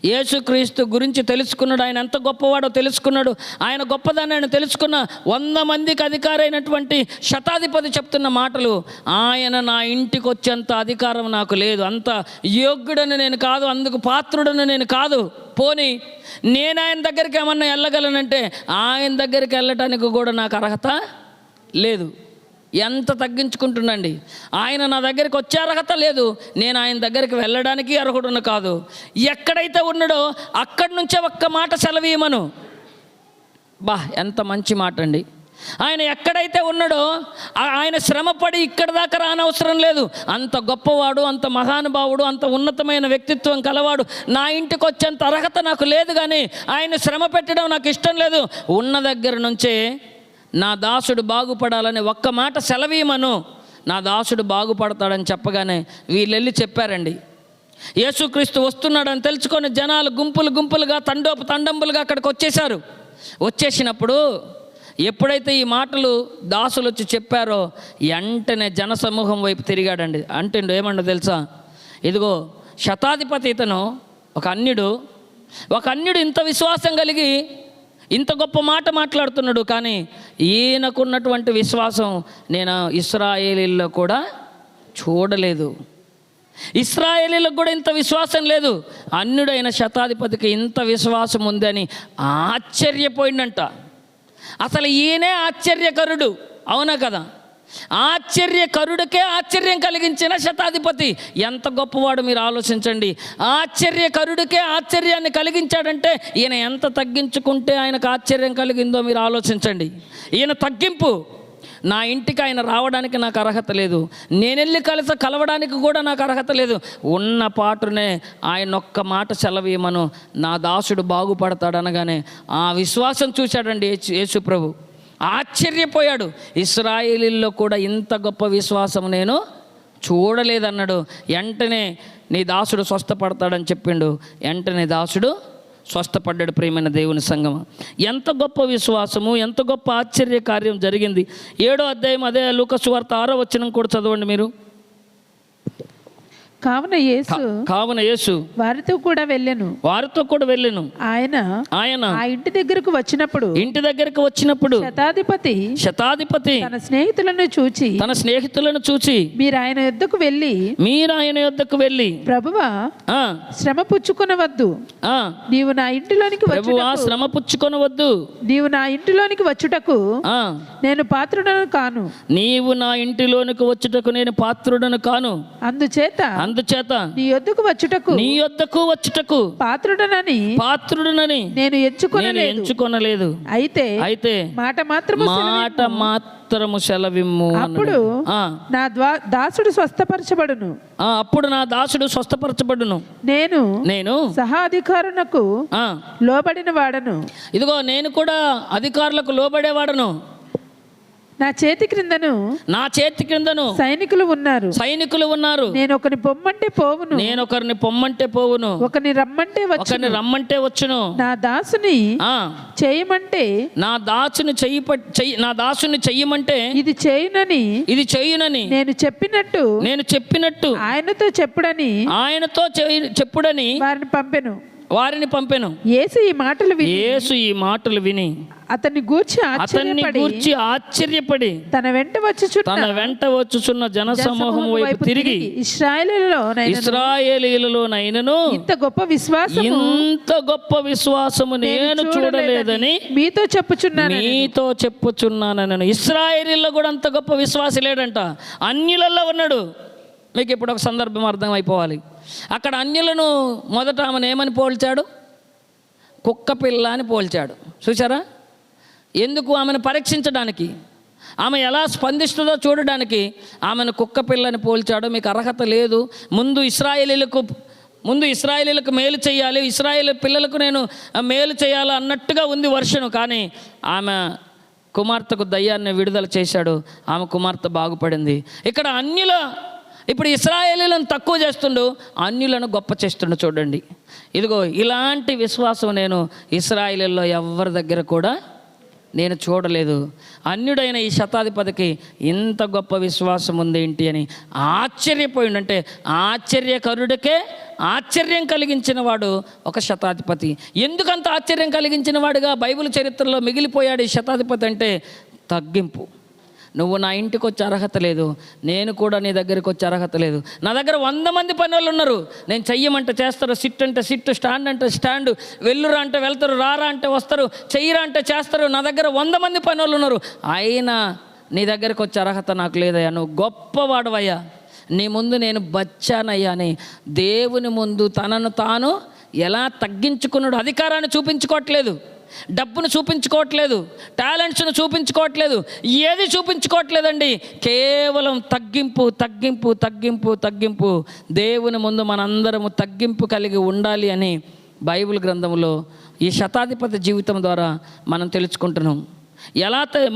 యేసుక్రీస్తు గురించి తెలుసుకున్నాడు, ఆయన ఎంత గొప్పవాడో తెలుసుకున్నాడు. ఆయన గొప్పదాన్ని ఆయన తెలుసుకున్న 100 మందికి అధికారైనటువంటి శతాధిపతి చెప్తున్న మాటలు, ఆయన నా ఇంటికి వచ్చేంత అధికారం నాకు లేదు, అంత యోగ్యుడని నేను కాదు, అందుకు పాత్రుడని నేను కాదు. పోనీ నేను ఆయన దగ్గరికి ఏమన్నా వెళ్ళగలనంటే ఆయన దగ్గరికి వెళ్ళటానికి కూడా నాకు అర్హత లేదు. ఎంత తగ్గించుకుంటుండండి. ఆయన నా దగ్గరికి వచ్చే అర్హత లేదు, నేను ఆయన దగ్గరికి వెళ్ళడానికి అర్హుడును కాదు. ఎక్కడైతే ఉన్నాడో అక్కడి నుంచే ఒక్క మాట సెలవీయమను. ఎంత మంచి మాట అండి. ఆయన ఎక్కడైతే ఉన్నాడో ఆయన శ్రమపడి ఇక్కడ దాకా రానవసరం లేదు. అంత గొప్పవాడు, అంత మహానుభావుడు, అంత ఉన్నతమైన వ్యక్తిత్వం కలవాడు. నా ఇంటికి వచ్చేంత అర్హత నాకు లేదు, కానీ ఆయన శ్రమ పెట్టడం నాకు ఇష్టం లేదు. ఉన్న దగ్గర నుంచే నా దాసుడు బాగుపడాలని ఒక్క మాట సెలవీయమను, నా దాసుడు బాగుపడతాడని చెప్పగానే వీళ్ళెళ్ళి చెప్పారండి. యేసుక్రీస్తు వస్తున్నాడని తెలుసుకొని జనాలు గుంపులుగా తండంబులుగా అక్కడికి వచ్చేసారు. వచ్చేసినప్పుడు ఎప్పుడైతే ఈ మాటలు దాసులు వచ్చి చెప్పారో వెంటనే జనసమూహం వైపు తిరిగాడండి. అంటే ఏమన్నా తెలుసా, ఇదిగో శతాధిపతి ఇతను ఒక అన్యుడు ఇంత విశ్వాసం కలిగి ఇంత గొప్ప మాట మాట్లాడుతున్నాడు, కానీ ఈయనకున్నటువంటి విశ్వాసం నేను ఇశ్రాయేలీల్లో కూడా చూడలేదు. ఇశ్రాయేలీలకు కూడా ఇంత విశ్వాసం లేదు, అన్యుడైన శతాధిపతికి ఇంత విశ్వాసం ఉందని ఆశ్చర్యపోయిందంట. అసలు ఈయనే ఆశ్చర్యకరుడు, అవునా కదా? ఆశ్చర్యకరుడికే ఆశ్చర్యం కలిగించిన శతాధిపతి ఎంత గొప్పవాడు మీరు ఆలోచించండి. ఆశ్చర్యకరుడికే ఆశ్చర్యాన్ని కలిగించాడంటే ఈయన ఎంత తగ్గించుకుంటే ఆయనకు ఆశ్చర్యం కలిగిందో మీరు ఆలోచించండి. ఈయన తగ్గింపు, నా ఇంటికి ఆయన రావడానికి నాకు అర్హత లేదు, నేనెళ్ళి కలవడానికి కూడా నాకు అర్హత లేదు, ఉన్న పాటునే ఆయన ఒక్క మాట సెలవీయమను, నా దాసుడు బాగుపడతాడు అనగానే ఆ విశ్వాసం చూశాడండి యేసు ప్రభు. ఆశ్చర్యపోయాడు. ఇశ్రాయేలీల్లో కూడా ఇంత గొప్ప విశ్వాసం నేను చూడలేదన్నాడు. వెంటనే నీ దాసుడు స్వస్థపడతాడని చెప్పిండు. వెంటనే దాసుడు స్వస్థపడ్డాడు. ప్రియమైన దేవుని సంగమ, ఎంత గొప్ప విశ్వాసము, ఎంత గొప్ప ఆశ్చర్య కార్యం జరిగింది. 7వ అధ్యాయం అదే లూకా సువార్త 6వ వచనం కూడా చదవండి మీరు. కావున యేసు వారితో కూడా వెళ్ళెను. ఆయన ఆ ఇంటి దగ్గరకు వచ్చినప్పుడు శతాధిపతి తన స్నేహితులను చూచి మీరు ఆయన యొద్దకు వెళ్ళి ప్రభువా శ్రమ పుచ్చుకొనవద్దు, నీవు నా ఇంటిలోనికి వచ్చుటకు నేను పాత్రుడను కాను. అందుచేత అందుచేత నీ యొద్దకు వచ్చుటకు పాత్రుడనని నేను ఎంచుకొనలేదు. అయితే మాట మాత్రము సెలవిమ్ము. అప్పుడు నా దాసుడు స్వస్థపరచబడును. నేను సహా అధికారులకు లోబడిన వాడను. ఇదిగో నేను కూడా అధికారులకు లోబడేవాడను. నా చేతి క్రిందను సైనికులు ఉన్నారు. నేను ఒకరిని పొమ్మంటే పోవును, ఒకరిని రమ్మంటే వచ్చును. నా దాసుని చెయ్యమంటే ఇది చేయునని నేను చెప్పినట్టు ఆయనతో చెప్పుడని వారిని పంపెను. యేసు ఈ మాటలు విని అతన్ని గూర్చి ఆశ్చర్యపడి తన వెంట వచ్చుచున్న జనసమూహం వైపు తిరిగి ఇశ్రాయేలీయులలోనైనను ఇంత గొప్ప విశ్వాసము నేను చూడలేదని మీతో చెప్పుచున్నాను. ఇశ్రాయేలీయుల్లో కూడా అంత గొప్ప విశ్వాసి లేడంట, అన్యులలో ఉన్నాడు. మీకు ఇప్పుడు ఒక సందర్భం అర్థం అయిపోవాలి. అక్కడ అన్యులను మొదట ఆమెను ఏమని పోల్చాడు? కుక్క పిల్ల అని పోల్చాడు. చూసారా? ఎందుకు? ఆమెను పరీక్షించడానికి, ఆమె ఎలా స్పందిస్తుందో చూడడానికి ఆమెను కుక్క పిల్లని పోల్చాడు. మీకు అర్హత లేదు, ముందు ఇశ్రాయేలీలకు మేలు చేయాలి, ఇశ్రాయేల్ పిల్లలకు నేను మేలు చేయాలి అన్నట్టుగా ఉంది వర్షను. కానీ ఆమె కుమార్తెకు దయ్యాన్ని విడుదల చేశాడు, ఆమె కుమార్తె బాగుపడింది. ఇక్కడ ఇప్పుడు ఇశ్రాయేలీలను తక్కువ చేస్తుండు, అన్యులను గొప్ప చేస్తుండు. చూడండి, ఇదిగో ఇలాంటి విశ్వాసం నేను ఇశ్రాయేలీల్లో ఎవరి దగ్గర కూడా నేను చూడలేదు. అన్యుడైన ఈ శతాధిపతికి ఇంత గొప్ప విశ్వాసం ఉందేంటి అని ఆశ్చర్యపోయిండంటే, ఆశ్చర్యకరుడికే ఆశ్చర్యం కలిగించిన వాడు ఒక శతాధిపతి. ఎందుకంత ఆశ్చర్యం కలిగించిన వాడుగా బైబిల్ చరిత్రలో మిగిలిపోయాడు ఈ శతాధిపతి అంటే? తగ్గింపు. నువ్వు నా ఇంటికి వచ్చే అర్హత లేదు, నేను కూడా నీ దగ్గరికి వచ్చే అర్హత లేదు. నా దగ్గర 100 మంది పనులు ఉన్నారు, నేను చెయ్యమంటే చేస్తారు, సిట్ అంటే సిట్, స్టాండ్ అంటే స్టాండ్, వెళ్ళురా అంటే వెళ్తారు, రారా అంటే వస్తారు, చెయ్యరా అంటే చేస్తారు. నా దగ్గర 100 మంది పనులు ఉన్నారు, అయినా నీ దగ్గరికి వచ్చే అర్హత నాకు లేదయ్యా. నువ్వు గొప్పవాడవయ్యా, నీ ముందు నేను బచ్చానయ్యా అని దేవుని ముందు తనను తాను ఎలా తగ్గించుకున్నాడు. అధికారాన్ని చూపించుకోవట్లేదు, డబ్బును చూపించుకోవట్లేదు, టాలెంట్స్ను చూపించుకోవట్లేదు, ఏది చూపించుకోవట్లేదండి. కేవలం తగ్గింపు. దేవుని ముందు మనందరము తగ్గింపు కలిగి ఉండాలి అని బైబిల్ గ్రంథంలో ఈ శతాధిపతి జీవితం ద్వారా మనం తెలుసుకుంటున్నాం.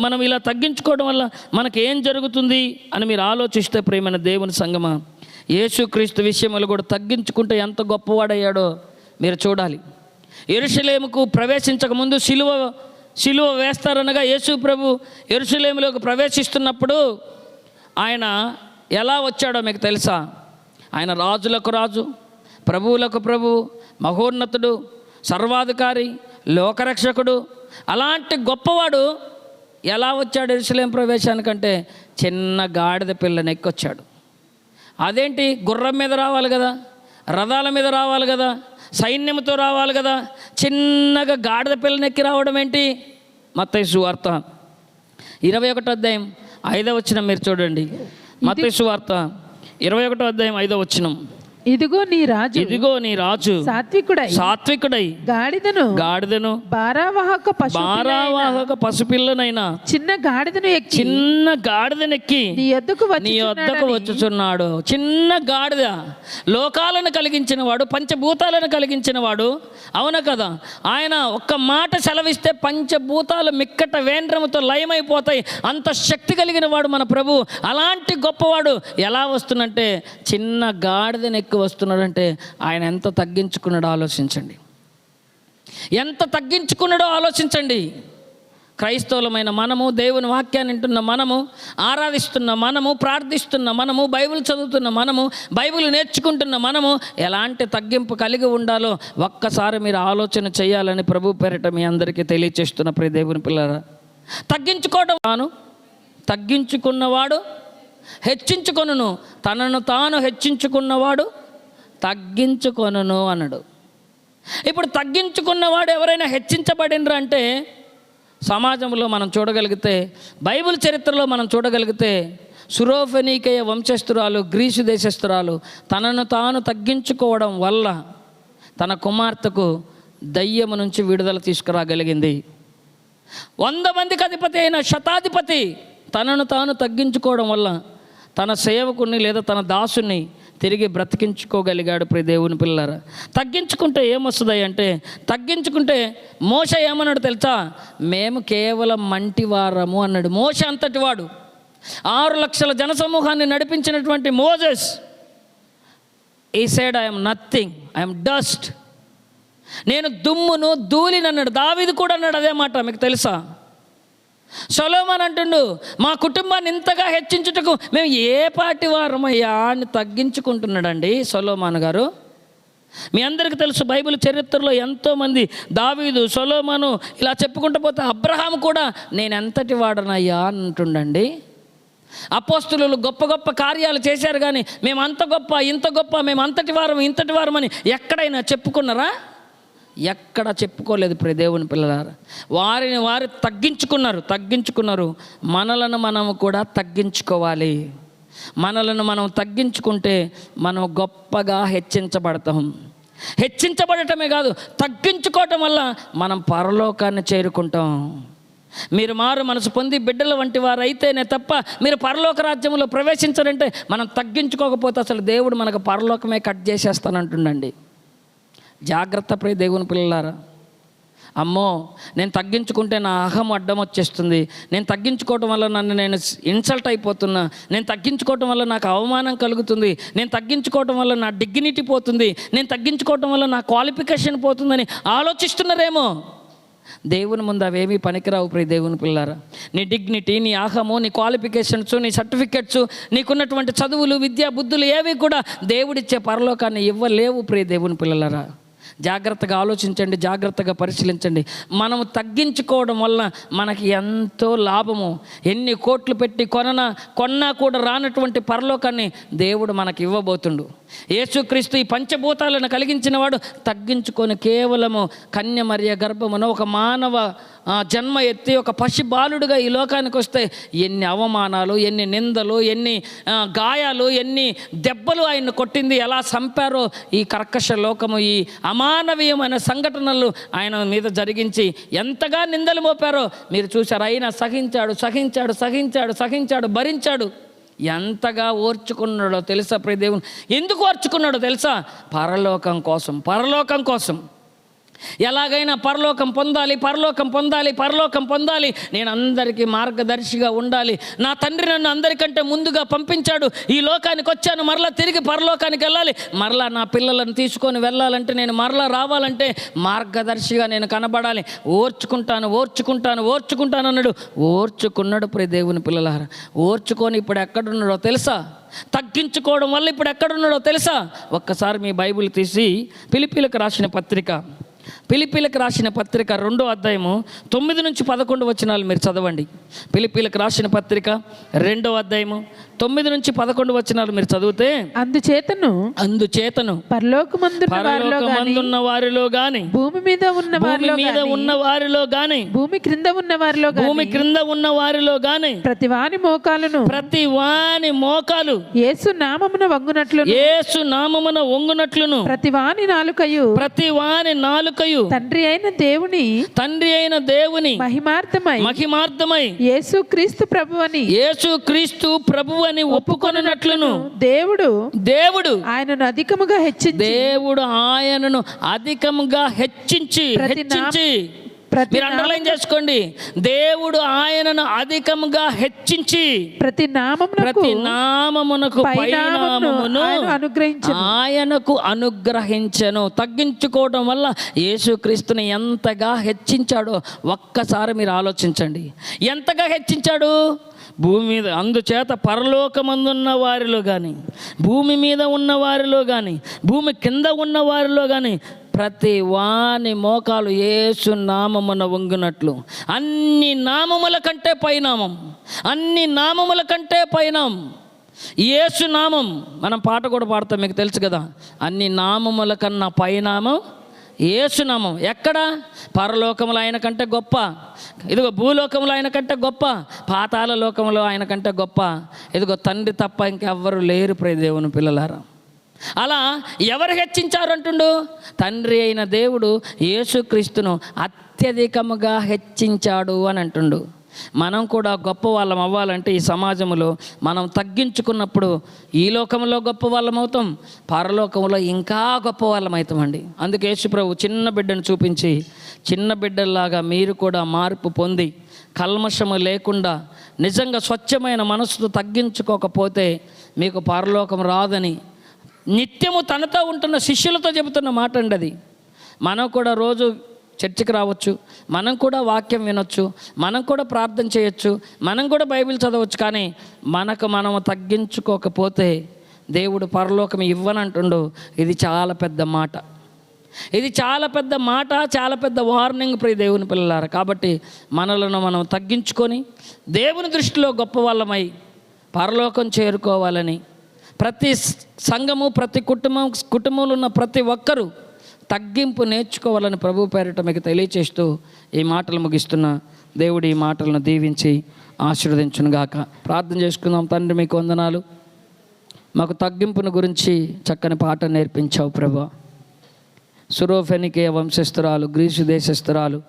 మనం ఇలా తగ్గించుకోవడం వల్ల మనకు ఏం జరుగుతుంది అని మీరు ఆలోచిస్తే, ప్రియమైన దేవుని సంగమా, యేసుక్రీస్తు విషయంలో కూడా తగ్గించుకుంటే ఎంత గొప్పవాడయ్యాడో మీరు చూడాలి. యెరూషలేముకు ప్రవేశించక ముందు సిలువ వేస్తారనగా యేసు ప్రభు యెరూషలేములోకి ప్రవేశిస్తున్నప్పుడు ఆయన ఎలా వచ్చాడో మీకు తెలుసా? ఆయన రాజులకు రాజు, ప్రభువులకు ప్రభువు, మహోన్నతుడు, సర్వాధికారి, లోకరక్షకుడు, అలాంటి గొప్పవాడు ఎలా వచ్చాడు యెరూషలేం ప్రవేశానికంటే? చిన్న గాడిద పిల్లని ఎక్కొచ్చాడు. అదేంటి? గుర్రం మీద రావాలి కదా, రథాల మీద రావాలి కదా, సైన్యంతో రావాలి కదా, చిన్నగా గాడిద పిల్లని ఎక్కి రావడం ఏంటి? మత్తయి సువార్త 21వ అధ్యాయం 5వ వచనం మీరు చూడండి. మత్తయి సువార్త 21వ అధ్యాయం 5వ వచనం. ఇదిగో నీ రాజు సాత్వికుడై గాడిదను భారవాహక పసిపిల్లనైనా చిన్న గాడిదనెక్కి నీ యొద్దకు వచ్చుచున్నాడు. చిన్న గాడిద, లోకాలను కలిగించిన వాడు, పంచభూతాలను కలిగించిన వాడు, అవునా కదా? ఆయన ఒక్క మాట సెలవిస్తే పంచభూతాలు మిక్కట వేంద్రముతో లయమైపోతాయి, అంత శక్తి కలిగిన వాడు మన ప్రభు. అలాంటి గొప్పవాడు ఎలా వస్తున్నంటే చిన్న గాడిదనెక్కి వస్తున్నాడంటే ఆయన ఎంత తగ్గించుకున్నాడో ఆలోచించండి, ఎంత తగ్గించుకున్నాడో ఆలోచించండి. క్రైస్తవులమైన మనము, దేవుని వాక్యాన్ని వింటున్న మనము, ఆరాధిస్తున్న మనము, ప్రార్థిస్తున్న మనము, బైబిల్ చదువుతున్న మనము, బైబిల్ నేర్చుకుంటున్న మనము ఎలాంటి తగ్గింపు కలిగి ఉండాలో ఒక్కసారి మీరు ఆలోచన చేయాలని ప్రభు పేరిట మీ అందరికీ తెలియచేస్తున్న ప్రియ దేవుని పిల్లరా. తగ్గించుకోవడం, తగ్గించుకున్నవాడు హెచ్చించుకొనును, తనను తాను హెచ్చించుకున్నవాడు తగ్గించుకొనును అన్నాడు. ఇప్పుడు తగ్గించుకున్నవాడు ఎవరైనా హెచ్చించబడినరా అంటే సమాజంలో మనం చూడగలిగితే, బైబిల్ చరిత్రలో మనం చూడగలిగితే సురోఫెనీకయ వంశస్థురాలు, గ్రీసు దేశస్థురాలు తనను తాను తగ్గించుకోవడం వల్ల తన కుమార్తెకు దయ్యము నుంచి విడుదల తీసుకురాగలిగింది. 100 మందికి అధిపతి అయిన శతాధిపతి తనను తాను తగ్గించుకోవడం వల్ల తన సేవకుని లేదా తన దాసుని తిరిగి బ్రతికించుకోగలిగాడు. ప్రియ దేవుని పిల్లలారా, తగ్గించుకుంటే ఏమొస్తుంది అంటే, తగ్గించుకుంటే మోషే ఏమన్నాడు తెలుసా? మేము కేవలం మంటివారము అన్నాడు. మోషే అంతటి వాడు, 6 లక్షల జనసమూహాన్ని నడిపించినటువంటి మోజెస్, ఈ side I'm nothing, I'm dust, నేను దుమ్మును ధూళినన్నాడు. దావీదు కూడా అన్నాడు అదే మాట. మీకు తెలుసా? సొలొమోను అంటుండు, మా కుటుంబాన్ని ఇంతగా హెచ్చించుటకు మేము ఏ పాటి వారమయ్యా అని తగ్గించుకుంటున్నాడండి సొలొమోను గారు. మీ అందరికీ తెలుసు, బైబిల్ చరిత్రలో ఎంతోమంది దావీదు, సొలొమోను ఇలా చెప్పుకుంటూ పోతే అబ్రహాం కూడా నేను ఎంతటి వాడనయ్యా అంటుండండి. అపోస్తులు గొప్ప గొప్ప కార్యాలు చేశారు, కానీ మేము అంత గొప్ప, ఇంత గొప్ప, మేము అంతటి వారం, ఇంతటి వారం అని ఎక్కడైనా చెప్పుకున్నారా? ఎక్కడ చెప్పుకోలేదు. ప్రియ దేవుని పిల్లలారా, వారిని వారు తగ్గించుకున్నారు. మనలను మనము కూడా తగ్గించుకోవాలి. మనలను మనం తగ్గించుకుంటే మనం గొప్పగా హెచ్చించబడతాం. హెచ్చించబడటమే కాదు, తగ్గించుకోవటం వల్ల మనం పరలోకాన్ని చేరుకుంటాం. మీరు మారు మనసు పొంది బిడ్డల వంటి వారు అయితేనే తప్ప మీరు పరలోక రాజ్యంలో ప్రవేశించారంటే, మనం తగ్గించుకోకపోతే అసలు దేవుడు మనకు పరలోకమే కట్ చేసేస్తానంటుండండి. జాగ్రత్త ప్రియ దేవుని పిల్లలారా. అమ్మో, నేను తగ్గించుకుంటే నా అహం అడ్డం వచ్చేస్తుంది, నేను తగ్గించుకోవటం వల్ల నేను ఇన్సల్ట్ అయిపోతున్నా, నేను తగ్గించుకోవటం వల్ల నాకు అవమానం కలుగుతుంది, నేను తగ్గించుకోవటం వల్ల నా డిగ్నిటీ పోతుంది, నేను తగ్గించుకోవటం వల్ల నా క్వాలిఫికేషన్ పోతుందని ఆలోచిస్తున్నారేమో. దేవుని ముందు అవేమీ పనికిరావు ప్రియ దేవుని పిల్లారా. నీ డిగ్నిటీ, నీ అహము, నీ క్వాలిఫికేషన్స్, నీ సర్టిఫికెట్స్, నీకున్నటువంటి చదువులు, విద్యా బుద్ధులు ఏవి కూడా దేవుడిచ్చే పరలోకాన్ని ఇవ్వలేవు ప్రియ దేవుని పిల్లలారా. జాగ్రత్తగా ఆలోచించండి, జాగ్రత్తగా పరిశీలించండి. మనము తగ్గించుకోవడం వల్ల మనకి ఎంతో లాభము. ఎన్ని కోట్లు పెట్టి కొన్నా కూడా రానటువంటి పరలోకాన్ని దేవుడు మనకి ఇవ్వబోతుండు. యేసుక్రీస్తు ఈ పంచభూతాలను కలిగించిన వాడు తగ్గించుకొని కేవలము కన్యమరియ గర్భమున ఒక మానవ జన్మ ఎత్తి ఒక పసి బాలుడుగా ఈ లోకానికి వస్తే ఎన్ని అవమానాలు, ఎన్ని నిందలు, ఎన్ని గాయాలు, ఎన్ని దెబ్బలు ఆయన్ని కొట్టింది, ఎలా చంపారో ఈ కర్కశ లోకము, ఈ అమానవీయమైన సంఘటనలు ఆయన మీద జరిగించి ఎంతగా నిందలు మోపారో మీరు చూశారు. అయినా సహించాడు, భరించాడు. ఎంతగా ఓర్చుకున్నాడో తెలుసా ప్రియ దేవుని? ఎందుకు ఓర్చుకున్నాడో తెలుసా? పరలోకం కోసం. ఎలాగైనా పరలోకం పొందాలి, నేను అందరికీ మార్గదర్శిగా ఉండాలి. నా తండ్రి నన్ను అందరికంటే ముందుగా పంపించాడు, ఈ లోకానికి వచ్చాను, మరలా తిరిగి పరలోకానికి వెళ్ళాలి, మరలా నా పిల్లలను తీసుకొని వెళ్ళాలంటే, నేను మరలా రావాలంటే మార్గదర్శిగా నేను కనబడాలి. ఓర్చుకుంటాను అన్నాడు. ఓర్చుకున్నాడు ప్రియ దేవుని పిల్లలారా. ఓర్చుకొని ఇప్పుడు ఎక్కడున్నాడో తెలుసా? తగ్గించుకోవడం వల్ల ఇప్పుడు ఎక్కడున్నాడో తెలుసా? ఒక్కసారి మీ బైబిల్ తీసి ఫిలిప్పీలకు రాసిన పత్రిక 2వ అధ్యాయము 9 నుంచి 11 వచనాలు మీరు చదవండి. ఫిలిప్పీలకు రాసిన పత్రిక 2వ అధ్యాయము 9 నుంచి 11 వచనాలు మీరు చదివితే, అందుచేతను పరలోకమందున్న వారిలో గాని, భూమి మీద ఉన్న వారిలో గాని, భూమి క్రింద ఉన్న వారిలో గాని ప్రతి వాని మోకాలు యేసు నామమున వంగునట్లును ప్రతి వాని నాలుకయు తండ్రి అయిన దేవుని మహిమార్థమై యేసుక్రీస్తు ప్రభువని ఒప్పుకొనున్నట్లును దేవుడు ఆయనను అధికముగా హెచ్చించి మీరు అండర్లైన్ చేసుకోండి. దేవుడు ఆయనను అధికముగా హెచ్చించి ప్రతి నామమునకు ఆయనకు అనుగ్రహించెను. తగ్గించుకోవడం వల్ల యేసుక్రీస్తుని ఎంతగా హెచ్చించాడో ఒక్కసారి మీరు ఆలోచించండి. ఎంతగా హెచ్చించాడు? భూమి మీద, అందుచేత పరలోకమందున్న వారిలో కానీ, భూమి మీద ఉన్న వారిలో కానీ, భూమి కింద ఉన్న వారిలో కానీ ప్రతి వాని మోకాలు యేసు నామమున వంగినట్లు. అన్ని నామముల కంటే పైనామం యేసు నామం. మనం పాట కూడా పాడతాం, మీకు తెలుసు కదా, అన్ని నామముల కన్నా పైనామం యేసునామం. ఎక్కడ? పరలోకములో ఆయన కంటే గొప్ప, ఇదిగో భూలోకంలో ఆయన కంటే గొప్ప, పాతాళ లోకంలో ఆయన కంటే గొప్ప, ఇదిగో తండ్రి తప్ప ఇంకెవ్వరు లేరు ప్రియ దేవుని పిల్లలారా. అలా ఎవరు హెచ్చించారు అంటుండు? తండ్రి అయిన దేవుడు యేసుక్రీస్తును అత్యధికముగా హెచ్చించాడు అని అంటుండు. మనం కూడా గొప్ప వాళ్ళం అవ్వాలంటే ఈ సమాజంలో మనం తగ్గించుకున్నప్పుడు ఈ లోకంలో గొప్ప వాళ్ళం అవుతాం, పరలోకంలో ఇంకా గొప్ప వాళ్ళం అవుతామండి. అందుకే యేసు ప్రభు చిన్న బిడ్డను చూపించి, చిన్న బిడ్డల్లాగా మీరు కూడా మార్పు పొంది కల్మషము లేకుండా నిజంగా స్వచ్ఛమైన మనసుతో తగ్గించుకోకపోతే మీకు పరలోకం రాదని నిత్యము తనతో ఉంటున్న శిష్యులతో చెబుతున్న మాట అండి అది. మనం కూడా రోజు చర్చికి రావచ్చు, మనం కూడా వాక్యం వినొచ్చు, మనం కూడా ప్రార్థన చేయొచ్చు, మనం కూడా బైబిల్ చదవచ్చు, కానీ మనము తగ్గించుకోకపోతే దేవుడు పరలోకం ఇవ్వనంటుండు. ఇది చాలా పెద్ద మాట, ఇది చాలా పెద్ద మాట, చాలా పెద్ద వార్నింగ్ ప్రియ దేవుని పిల్లలారా. కాబట్టి మనలను మనం తగ్గించుకొని దేవుని దృష్టిలో గొప్ప వాళ్ళమై పరలోకం చేరుకోవాలని ప్రతి సంఘము, ప్రతి కుటుంబంలో ఉన్న ప్రతి ఒక్కరూ తగ్గింపు నేర్చుకోవాలని ప్రభు పేరిట మీకు తెలియచేస్తూ ఈ మాటలు ముగిస్తున్నా. దేవుడు ఈ మాటలను దీవించి ఆశీర్వదించునుగాక. ప్రార్థన చేసుకుందాం. తండ్రి మీకు వందనాలు, మాకు తగ్గింపును గురించి చక్కని పాట నేర్పించావు ప్రభా. సురోఫెనికే వంశస్థురాలు, గ్రీసు దేశస్థురాలు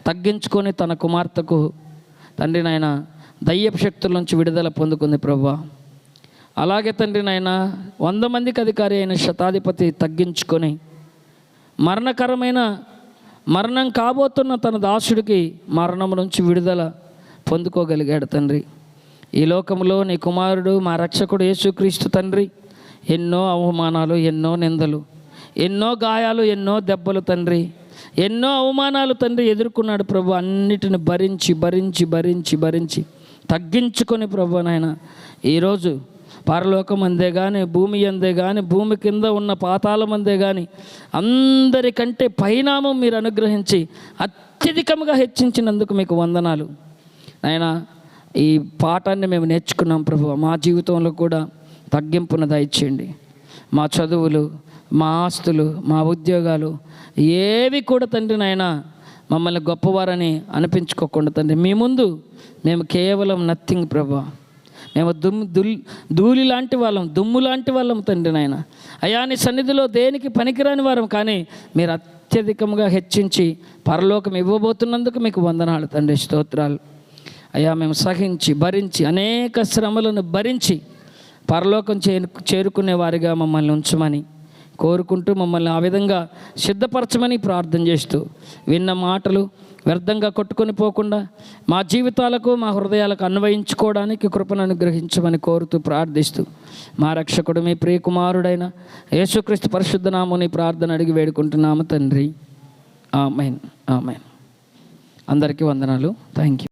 తగ్గించుకొని తన కుమార్తెకు తండ్రి నాయన దయ్యపు శక్తుల నుంచి విడుదల పొందుకుంది ప్రభా. అలాగే తండ్రి నాయన 100 మందికి అధికారి అయిన శతాధిపతి తగ్గించుకొని మరణం కాబోతున్న తన దాసుడికి మరణం నుంచి విడుదల పొందుకోగలిగాడు తండ్రి. ఈ లోకంలో నీ కుమారుడు మా రక్షకుడు యేసుక్రీస్తు తండ్రి ఎన్నో అవమానాలు, ఎన్నో నిందలు, ఎన్నో గాయాలు, ఎన్నో దెబ్బలు తండ్రి, ఎన్నో అవమానాలు తండ్రి ఎదుర్కొన్నాడు ప్రభు. అన్నిటిని భరించి భరించి భరించి భరించి తగ్గించుకొని ప్రభు నాయన ఈరోజు పరలోకం అందే కానీ, భూమి అందే కానీ, భూమి కింద ఉన్న పాతాళం అందే కానీ అందరికంటే పరిణామం మీరు అనుగ్రహించి అత్యధికంగా హెచ్చించినందుకు మీకు వందనాలు నాయనా. ఈ పాఠాన్ని మేము నేర్చుకున్నాం ప్రభు. మా జీవితంలో కూడా తగ్గింపును దయచేయండి. మా చదువులు, మా ఆస్తులు, మా ఉద్యోగాలు ఏవి కూడా తండ్రి నాయనా మమ్మల్ని గొప్పవారని అనిపించుకోకుండా తండ్రి మీ ముందు మేము కేవలం నథింగ్ ప్రభు. మేము ధూళి లాంటి వాళ్ళం, దుమ్ము లాంటి వాళ్ళం తండ్రి నాయన. అయ్యా నీ సన్నిధిలో దేనికి పనికిరాని వారం, కానీ మీరు అత్యధికంగా హెచ్చించి పరలోకం ఇవ్వబోతున్నందుకు మీకు వందనాలు తండ్రి, స్తోత్రాలు. అయ్యా మేము సహించి భరించి అనేక శ్రమలను భరించి పరలోకం చేరుకునే వారిగా మమ్మల్ని ఉంచమని కోరుకుంటూ మమ్మల్ని ఆ విధంగా సిద్ధపరచమని ప్రార్థన చేస్తూ విన్న మాటలు వ్యర్థంగా కొట్టుకొని పోకుండా మా జీవితాలకు, మా హృదయాలకు అన్వయించుకోవడానికి కృపను అనుగ్రహించమని కోరుతూ ప్రార్థిస్తూ మా రక్షకుడు మీ ప్రియకుమారుడైన యేసుక్రీస్తు పరిశుద్ధ నామమున ప్రార్థన అడిగి వేడుకుంటున్నాము తండ్రి. ఆమేన్, ఆమేన్. అందరికీ వందనాలు. Thank you.